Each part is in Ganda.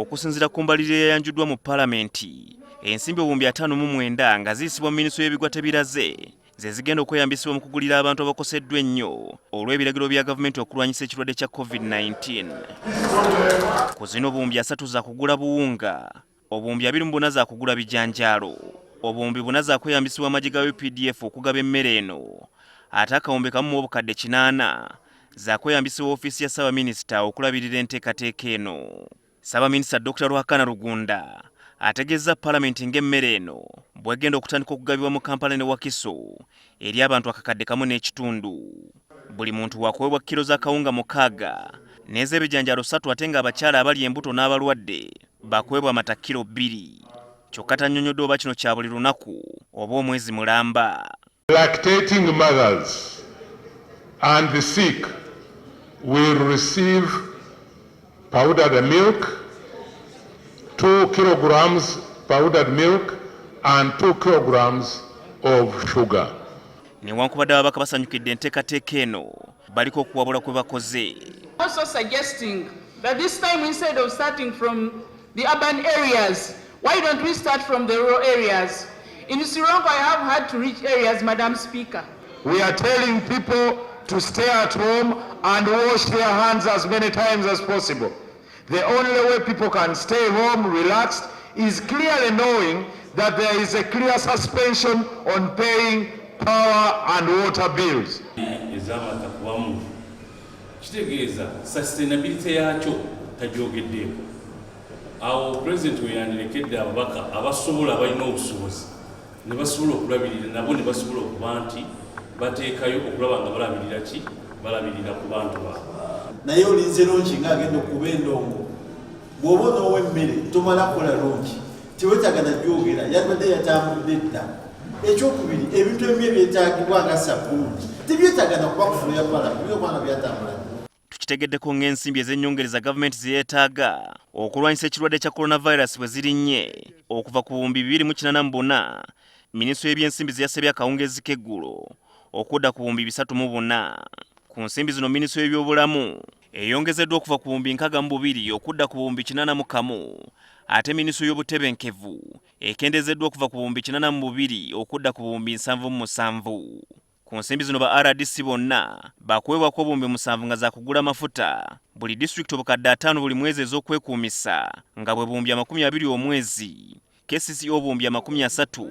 Okusinziira ku mbalirira eyayanjuddwa mu Palamenti, ensimbi obuwumbi 59 nga ziyisibwa mu ministule y'ebigwa tebiraze ze zigenda okweyambisibwa mu kugulira abantu abakoseddwa ennyo olw'ebiragiro bya gavumenti okulwanyisa ekirwadde kya COVID-19. Ku zino obuwumbi 3 za kugula buwunga, obuwumbi 24 za kugula bijanjaalo, obuwumbi 4 za kweyambisibwa amagye ga UPDF okugaba emmere eno, ate akawumbi kamu mu obukadde 80 za kweyambisibwa ofiisi ya Ssaabaminisita okulabirira enteekateeka eno. Ssaabaminisita Dr Ruhakana Rugunda ategeeza Palamenti ng'emmere eno bw'egenda okutandika okugabibwa mu Kampala ne Wakiso eri abantu akakadde kamu n'ekitundu. Buli muntu wakuweebwa kilo za kawunga 6 n'ez'ebijanjaalo 3 ate ng'abakyala abali embuto n'abalwadde bakuweebwa amata kilo 2. Kyokka tannyonnyodde oba kino kya buli lunaku oba omwezi mulamba. Lactating mothers and the sick will receive powdered milk, 2 kilograms powdered milk and 2 kilograms of sugar. Newankubadde ababaka basanyukidde enteekateeka eno baliko okuwabula kwe bakoze. Also suggesting that this time instead of starting from the urban areas, why don't we start from the rural areas? In Sri Lanka, I have had to reach areas, Madam Speaker. We are telling people to stay at home and wash their hands as many times as possible. The only way people can stay home relaxed is clearly knowing that there is a clear suspension on paying power and water bills. Sustainability yakyo tajogeddeeko. Awo President we yandirekedde ababaka abasobola abalina obusobozi ne basobola okulabirira nabo ne basobola okuba nti bateekayo okulaba nga balabirira ku bantu baabwe. Naye olinze lonki ng'agenda okuba endongo bw'oba n'ow'emmere tomala kukola lonki tiwetaaga najjogera yabadde yatambudde dda. Ekyokubiri ebintu ebimu ebyetaagibwa nga sabbuuni tibyetaaga nakuba kufuya Palamenti byokwana byatambula. Tukitegeddeko ng'ensimbi ez'ennyongereza gavumenti ze yeetaaga okulwanyisa ekirwadde kya coronavirus bwe zirinnye okuva ku buwumbi 284, ministule y'ebyensimbi ze yasabye akawungeezi k'eggulo okudda ku buwumbi 304. Ku nsimbi zino ministule y'ebyobulamu eyongezeddwa okuva ku buwumbi 62 okudda ku buwumbi 81, ate ministule y'obutebenkevu ekendezeddwa okuva ku buwumbi 82 okudda ku buwumbi 77. Ku nsimbi zino ba RDC bonna bakuweebwako obuwumbi 7 nga za kugula amafuta, buli disitulikiti obukadde 5 buli mwezi ez'okwekuumisa nga bwe buwumbi 20 omwezi, KCCO obuwumbi 30,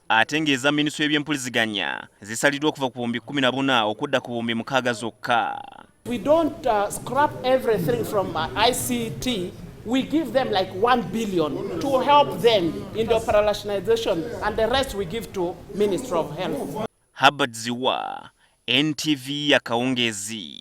ate ng'eza ministule y'ebyempuliziganya zisaliddwa okuva ku buwumbi 14 okudda ku buwumbi 6 zokka. We don't scrap everything from ICT. We give them like 1 billion to help them in the operationalization, and the rest we give to Ministry of Health. Habad Ziwa, NTV Akawungeezi.